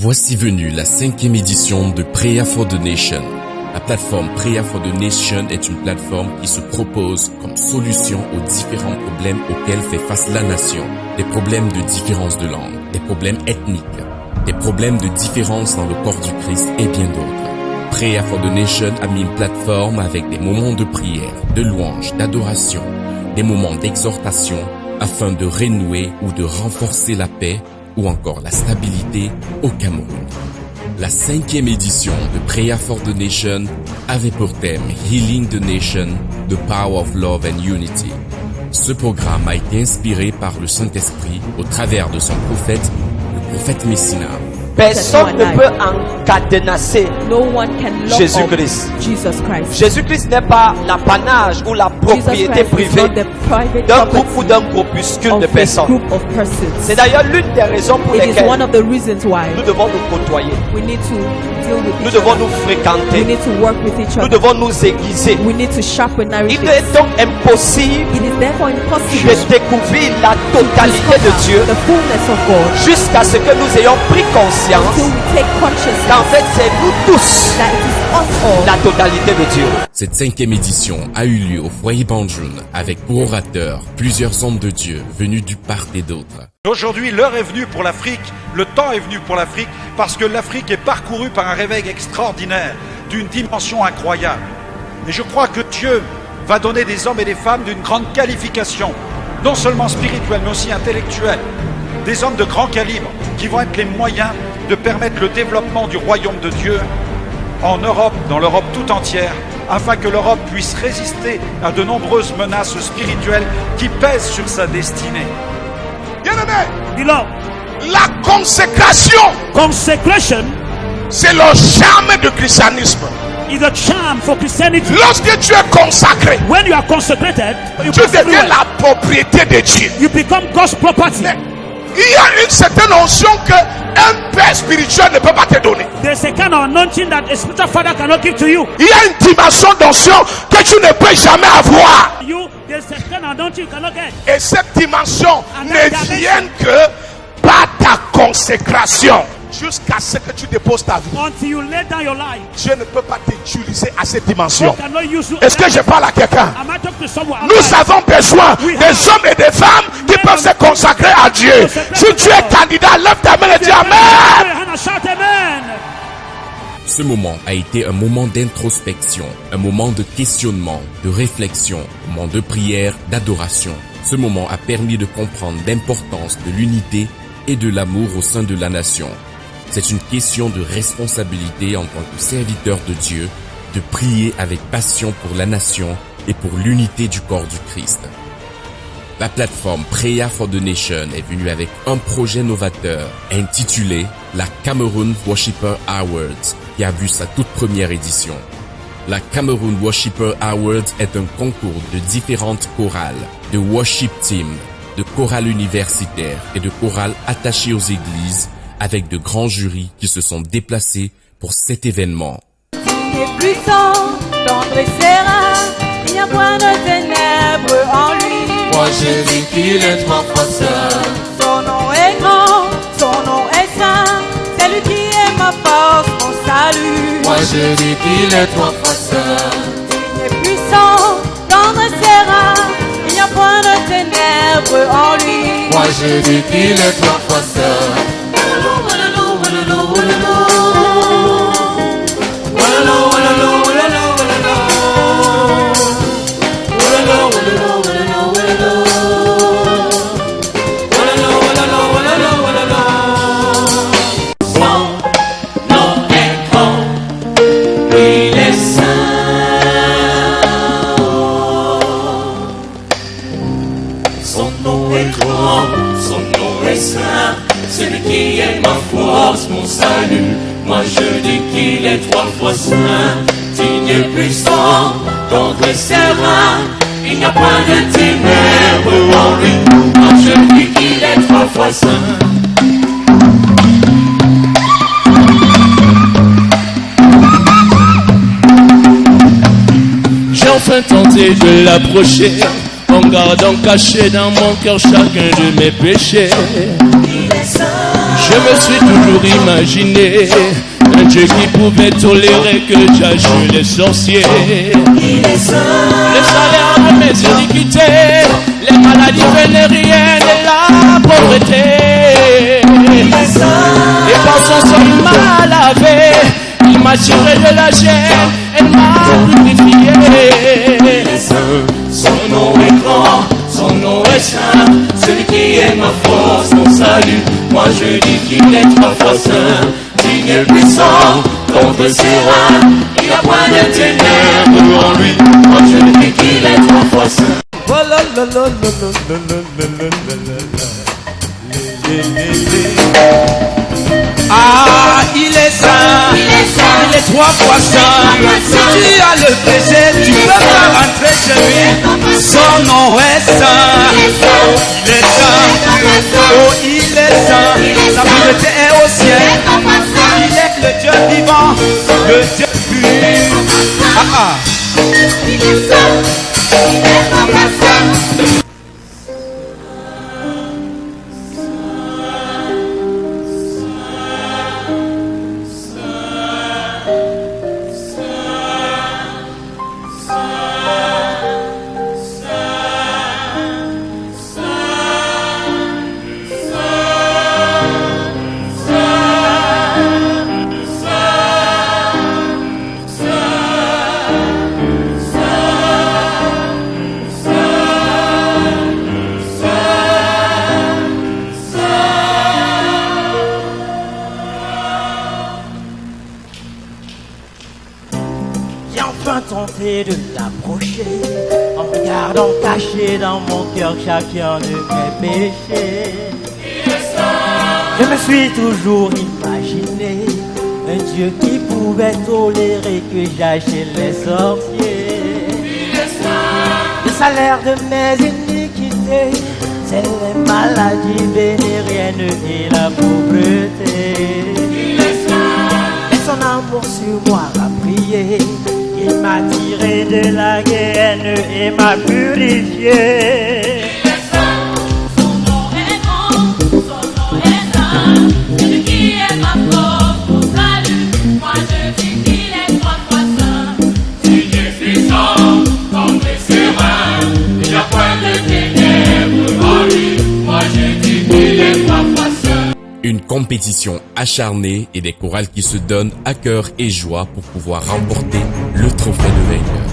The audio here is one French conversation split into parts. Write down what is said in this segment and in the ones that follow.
Voici venue la 5e édition de Prayer for the Nation. La plateforme Prayer for the Nation est une plateforme qui se propose comme solution aux différents problèmes auxquels fait face la nation. Des problèmes de différence de langue, des problèmes ethniques, des problèmes de différence dans le corps du Christ et bien d'autres. Prayer for the Nation a mis une plateforme avec des moments de prière, de louange, d'adoration, des moments d'exhortation afin de renouer ou de renforcer la paix ou encore la stabilité au Cameroun. La 5e édition de Prayer for the Nation avait pour thème Healing the Nation, the Power of Love and Unity. Ce programme a été inspiré par le Saint-Esprit au travers de son prophète, le prophète Messina. Personne ne peut encadenasser Jésus-Christ. Jésus-Christ n'est pas l'apanage ou la propriété privée d'un groupe ou d'un groupuscule de personnes. C'est d'ailleurs l'une des raisons pour lesquelles nous devons nous côtoyer. Nous devons nous fréquenter. Nous devons nous aiguiser. Il est donc impossible de découvrir la totalité de Dieu jusqu'à ce que nous ayons pris conscience qu'en fait c'est nous tous la totalité de Dieu. Cette 5e édition a eu lieu au foyer Banjoun avec pour orateurs plusieurs hommes de Dieu venus du part et d'autre. Aujourd'hui, l'heure est venue pour l'Afrique, le temps est venu pour l'Afrique, parce que l'Afrique est parcourue par un réveil extraordinaire, d'une dimension incroyable. Et je crois que Dieu va donner des hommes et des femmes d'une grande qualification, non seulement spirituelle, mais aussi intellectuelle. Des hommes de grand calibre qui vont être les moyens de permettre le développement du royaume de Dieu en Europe, dans l'Europe tout entière, afin que l'Europe puisse résister à de nombreuses menaces spirituelles qui pèsent sur sa destinée. Bien-aimé, la consécration, c'est le charme du christianisme. is a charm for Christianity. Lorsque tu es consacré, When you are consecrated, you tu pass deviens everywhere. la propriété de Dieu. You become God's property. Il y a une certaine notion que un père spirituel ne peut pas te donner. There's a kind of anointing that a spiritual father cannot give to you. Il y a une dimension d'onction que tu ne peux jamais avoir. There's a kind of anointing you cannot get. Et cette dimension ne vient que par ta consécration. Jusqu'à ce que tu déposes ta vie, Until you lay down your life, Dieu ne peut pas t'utiliser à cette dimension. God cannot use you. Est-ce que je parle à quelqu'un? Am I talking to someone? Nous avons besoin des hommes et des femmes qui peuvent se consacrer à Dieu. Si tu es candidat, lève ta main et dis Amen. Ce moment a été un moment d'introspection, un moment de questionnement, de réflexion, un moment de prière, d'adoration. Ce moment a permis de comprendre l'importance de l'unité et de l'amour au sein de la nation. C'est une question de responsabilité en tant que serviteur de Dieu, de prier avec passion pour la nation et pour l'unité du corps du Christ. La plateforme Prayer for the Nation est venue avec un projet novateur intitulé la Cameroun Worshipper Awards, qui a vu sa toute première édition. La Cameroun Worshipper Awards est un concours de différentes chorales, de worship teams, de chorales universitaires et de chorales attachées aux églises, avec de grands jurys qui se sont déplacés pour cet événement. Il est puissant, tendre et serein, il n'y a point de ténèbres en lui. Moi je dis qu'il est trois fois saint. Son nom est grand, son nom est saint, c'est lui qui est ma force, mon salut. Moi je dis qu'il est trois fois saint. Il est puissant, tendre et serein, il n'y a point de ténèbres en lui. Moi je dis qu'il est trois fois saint. Celui qui est ma force, mon salut. Moi je dis qu'il est trois fois saint, digne et puissant, tendre et serein. Il n'y a pas de ténèbres en lui. Moi je dis qu'il est trois fois saint. J'ai enfin tenté de l'approcher, en gardant caché dans mon cœur chacun de mes péchés. Il est Je me suis toujours imaginé un Dieu qui pouvait tolérer que j'ajoute les sorciers. Le salaire de mes iniquités, les maladies vénériennes et la pauvreté. Et par son sang il m'a lavé, il m'a tiré de la gêne, il m'a purifié. Son nom est grand, son nom est saint, celui qui est ma force, mon salut. Moi je dis qu'il est trois fois saint, digne et puissant, contre ses reins. Il n'y a point de ténèbres en lui. Moi je dis qu'il est trois fois saint. Ah, il est saint, il est trois fois saint. Si tu as le péché, tu peux pas rentrer chez lui. Son nom est saint. Il est saint. Oh, il est saint. Sa pureté est au ciel. Il est le Dieu vivant, le Dieu pur. Il est saint. Il est trois fois saint. Tenté de l'approcher en regardant caché dans mon cœur chacun de mes péchés. Je me suis toujours imaginé un Dieu qui pouvait tolérer que j'aille chez les sorciers. Le salaire de mes iniquités, c'est les maladies vénériennes et la pauvreté. Et son amour sur moi a prié. Il m'a tiré de la haine et m'a purifié. Son nom est grand, son nom est saint, celui qui est ma force, mon salut. Moi je dis qu'il est trois fois saint. Digne et puissant, contre ses reins. Il n'y a point de ténèbres en lui. Moi je dis qu'il est trois fois saint. Une compétition acharnée et des chorales qui se donnent à cœur et joie pour pouvoir remporter le trophée de vainqueur.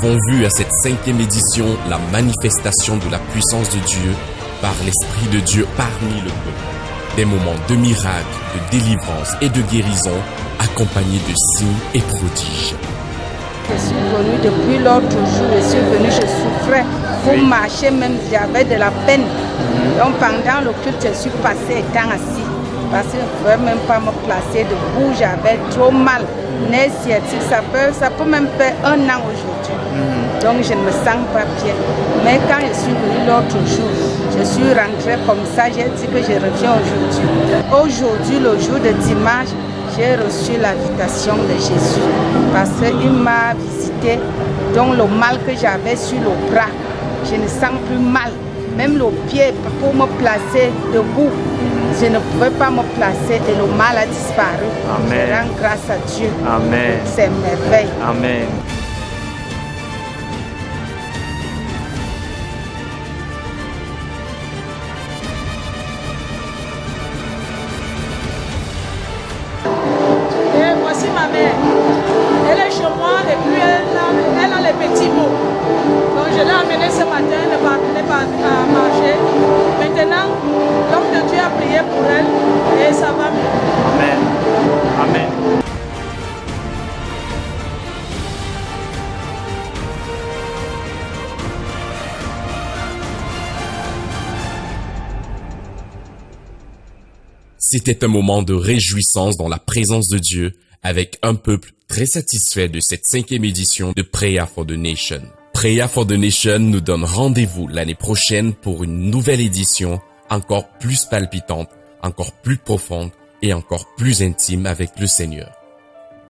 avons vu à cette 5e édition la manifestation de la puissance de Dieu par l'Esprit de Dieu parmi le peuple. Des moments de miracles, de délivrance et de guérison accompagnés de signes et prodiges. Je suis venue depuis l'autre jour, je souffrais pour marcher même, j'avais de la peine. Donc pendant le culte, je suis passée étant assis parce que je ne pouvais même pas me placer debout, j'avais trop mal. Ça peut même faire 1 an aujourd'hui. Donc je ne me sens pas bien. Mais quand je suis venue l'autre jour, je suis rentrée comme ça, j'ai dit que je reviens aujourd'hui. Aujourd'hui, le jour de dimanche, j'ai reçu l'invitation de Jésus parce qu'il m'a visité. Donc le mal que j'avais sur le bras, je ne sens plus mal. Même le pied pour me placer debout, je ne pouvais pas me placer et le mal a disparu. Amen. Je rends grâce à Dieu. Amen. C'est merveille. Amen. Et voici ma mère. Elle est chez moi et puis elle a les petits mots. Donc je l'ai amenée ce matin, elle ne parvenait pas à marcher. Maintenant, l'homme de Dieu a prié pour elle et ça va mieux. Amen. Amen. C'était un moment de réjouissance dans la présence de Dieu avec un peuple très satisfait de cette 5e édition de Prayer for the Nation. Prayer for the Nation nous donne rendez-vous l'année prochaine pour une nouvelle édition encore plus palpitante, encore plus profonde et encore plus intime avec le Seigneur.